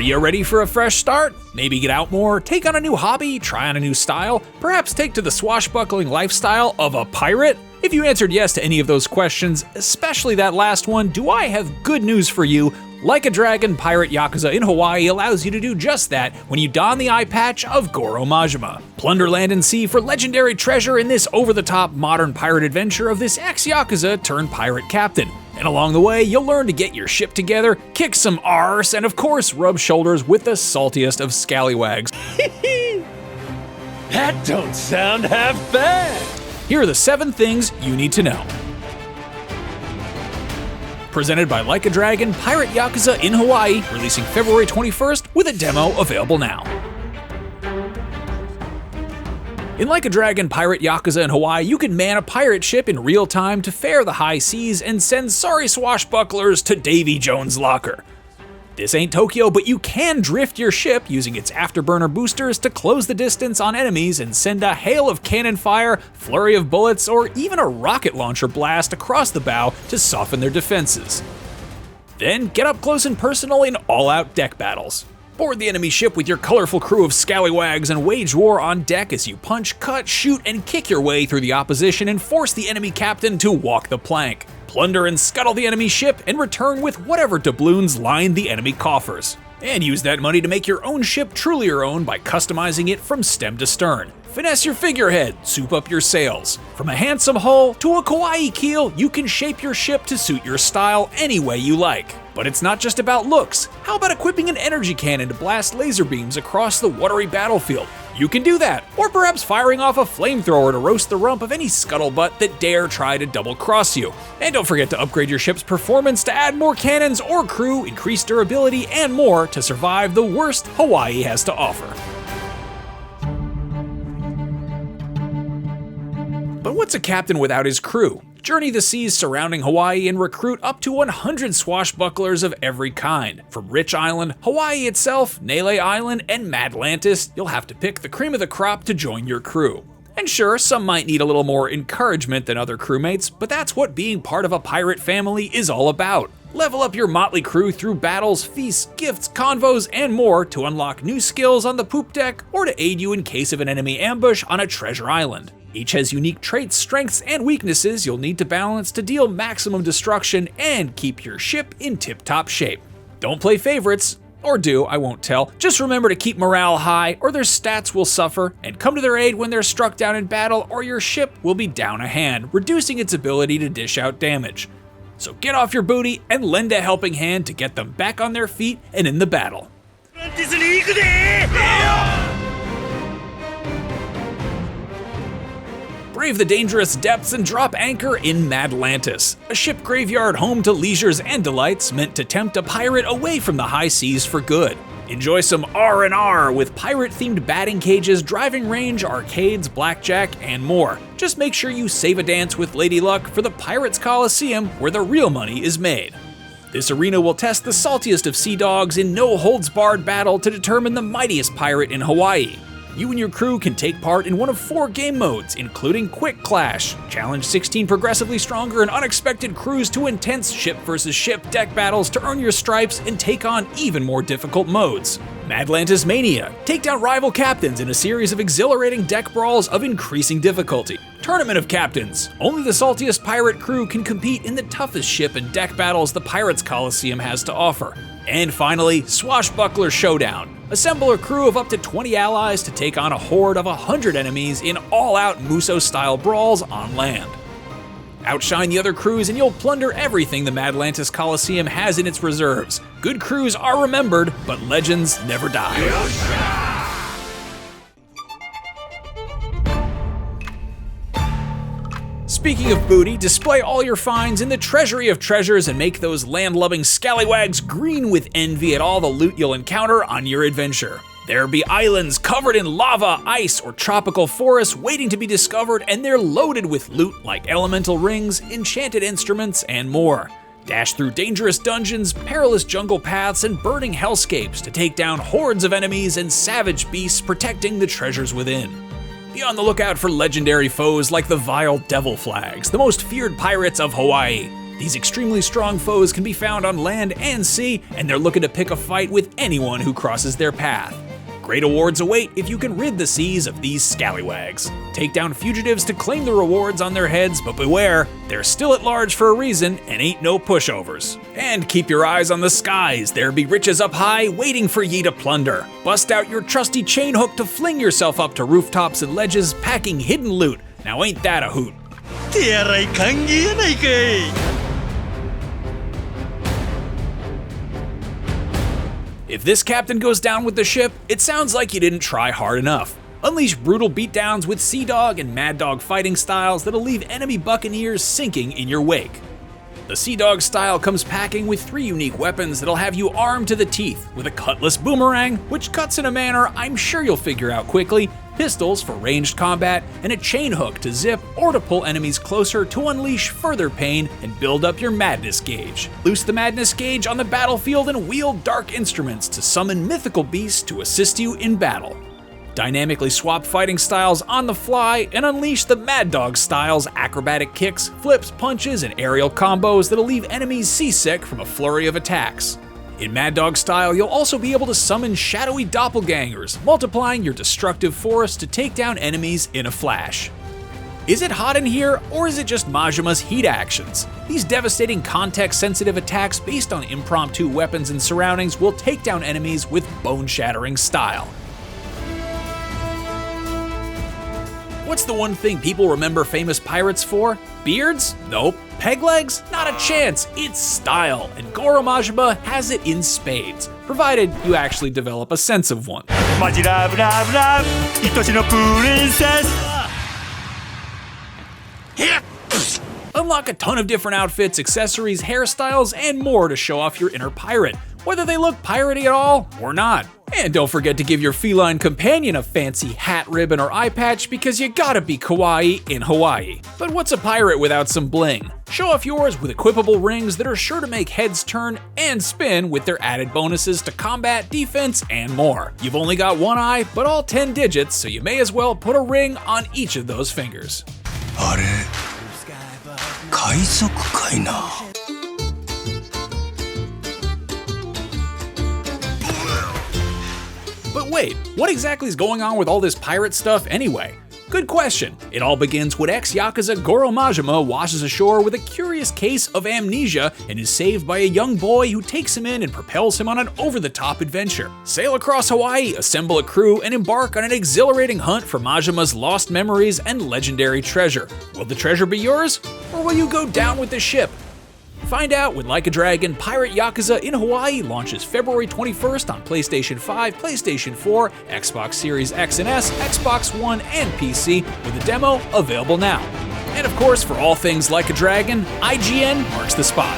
you ready for a fresh start? Maybe get out more, take on a new hobby, try on a new style, perhaps take to the swashbuckling lifestyle of a pirate? If you answered yes to any of those questions, especially that last one, do I have good news for you? Like a Dragon, Pirate Yakuza in Hawaii allows you to do just that when you don the eyepatch of Goro Maxima. Plunder land and sea for legendary treasure in this over-the-top modern pirate adventure of this ex-Yakuza turned pirate captain. And along the way, you'll learn to get your ship together, kick some arse, and of course, rub shoulders with the saltiest of scallywags. That don't sound half bad! Here are the 7 things you need to know. Presented by Like a Dragon, Pirate Yakuza in Hawaii, releasing February 21st with a demo available now. In Like a Dragon, Pirate Yakuza in Hawaii, you can man a pirate ship in real time to fare the high seas and send sorry swashbucklers to Davy Jones' locker. This ain't Tokyo, but you can drift your ship using its afterburner boosters to close the distance on enemies and send a hail of cannon fire, flurry of bullets, or even a rocket launcher blast across the bow to soften their defenses. Then get up close and personal in all-out deck battles. Board the enemy ship with your colorful crew of scallywags and wage war on deck as you punch, cut, shoot, and kick your way through the opposition and force the enemy captain to walk the plank. Plunder and scuttle the enemy ship and return with whatever doubloons line the enemy coffers. And use that money to make your own ship truly your own by customizing it from stem to stern. Finesse your figurehead, soup up your sails. From a handsome hull to a kawaii keel, you can shape your ship to suit your style any way you like. But it's not just about looks. How about equipping an energy cannon to blast laser beams across the watery battlefield? You can do that, or perhaps firing off a flamethrower to roast the rump of any scuttlebutt that dare try to double-cross you. And don't forget to upgrade your ship's performance to add more cannons or crew, increase durability, and more to survive the worst Hawaii has to offer. But what's a captain without his crew? Journey the seas surrounding Hawaii and recruit up to 100 swashbucklers of every kind. From Rich Island, Hawaii itself, Nele Island, and Madlantis, you'll have to pick the cream of the crop to join your crew. And sure, some might need a little more encouragement than other crewmates, but that's what being part of a pirate family is all about. Level up your motley crew through battles, feasts, gifts, convos, and more to unlock new skills on the poop deck or to aid you in case of an enemy ambush on a treasure island. Each has unique traits, strengths, and weaknesses you'll need to balance to deal maximum destruction and keep your ship in tip-top shape. Don't play favorites, or do, I won't tell. Just remember to keep morale high or their stats will suffer, and come to their aid when they're struck down in battle or your ship will be down a hand, reducing its ability to dish out damage. So get off your booty and lend a helping hand to get them back on their feet and in the battle. Brave the dangerous depths and drop anchor in Madlantis, a ship graveyard home to leisures and delights meant to tempt a pirate away from the high seas for good. Enjoy some R&R with pirate-themed batting cages, driving range, arcades, blackjack, and more. Just make sure you save a dance with Lady Luck for the Pirates Coliseum where the real money is made. This arena will test the saltiest of sea dogs in no-holds-barred battle to determine the mightiest pirate in Hawaii. You and your crew can take part in one of 4 game modes, including Quick Clash, challenge 16 progressively stronger and unexpected crews to intense ship versus ship deck battles to earn your stripes and take on even more difficult modes. Madlantis Mania, take down rival captains in a series of exhilarating deck brawls of increasing difficulty. Tournament of Captains, only the saltiest pirate crew can compete in the toughest ship and deck battles the Pirates Coliseum has to offer. And finally, Swashbuckler Showdown. Assemble a crew of up to 20 allies to take on a horde of 100 enemies in all-out Muso-style brawls on land. Outshine the other crews and you'll plunder everything the Madlantis Coliseum has in its reserves. Good crews are remembered, but legends never die. Speaking of booty, display all your finds in the treasury of treasures and make those land-loving scallywags green with envy at all the loot you'll encounter on your adventure. There be islands covered in lava, ice, or tropical forests waiting to be discovered, and they're loaded with loot like elemental rings, enchanted instruments, and more. Dash through dangerous dungeons, perilous jungle paths, and burning hellscapes to take down hordes of enemies and savage beasts protecting the treasures within. Be on the lookout for legendary foes like the vile Devil Flags, the most feared pirates of Hawaii. These extremely strong foes can be found on land and sea, and they're looking to pick a fight with anyone who crosses their path. Great awards await if you can rid the seas of these scallywags. Take down fugitives to claim the rewards on their heads, but beware, they're still at large for a reason and ain't no pushovers. And keep your eyes on the skies, there be riches up high waiting for ye to plunder. Bust out your trusty chain hook to fling yourself up to rooftops and ledges packing hidden loot. Now ain't that a hoot? If this captain goes down with the ship, it sounds like you didn't try hard enough. Unleash brutal beatdowns with Sea Dog and Mad Dog fighting styles that'll leave enemy buccaneers sinking in your wake. The Sea Dog style comes packing with 3 unique weapons that'll have you armed to the teeth, with a cutlass boomerang, which cuts in a manner I'm sure you'll figure out quickly, pistols for ranged combat, and a chain hook to zip or to pull enemies closer to unleash further pain and build up your madness gauge. Loose the madness gauge on the battlefield and wield dark instruments to summon mythical beasts to assist you in battle. Dynamically swap fighting styles on the fly and unleash the Mad Dog style's acrobatic kicks, flips, punches, and aerial combos that'll leave enemies seasick from a flurry of attacks. In Mad Dog style, you'll also be able to summon shadowy doppelgangers, multiplying your destructive force to take down enemies in a flash. Is it hot in here, or is it just Majima's heat actions? These devastating context-sensitive attacks based on impromptu weapons and surroundings will take down enemies with bone-shattering style. What's the one thing people remember famous pirates for? Beards? Nope. Peg legs? Not a chance. It's style, and Goro Maxima has it in spades, provided you actually develop a sense of one. Unlock a ton of different outfits, accessories, hairstyles, and more to show off your inner pirate, whether they look piratey at all or not. And don't forget to give your feline companion a fancy hat, ribbon, or eye patch because you gotta be kawaii in Hawaii. But what's a pirate without some bling? Show off yours with equipable rings that are sure to make heads turn and spin with their added bonuses to combat, defense, and more. You've only got one eye, but all 10 digits, so you may as well put a ring on each of those fingers. But wait, what exactly is going on with all this pirate stuff anyway? Good question. It all begins when ex-Yakuza Goro Maxima washes ashore with a curious case of amnesia and is saved by a young boy who takes him in and propels him on an over-the-top adventure. Sail across Hawaii, assemble a crew, and embark on an exhilarating hunt for Majima's lost memories and legendary treasure. Will the treasure be yours, or will you go down with the ship? Find out when Like a Dragon Pirate Yakuza in Hawaii launches February 21st on PlayStation 5, PlayStation 4, Xbox Series X and S, Xbox One, and PC, with a demo available now. And of course, for all things Like a Dragon, IGN marks the spot.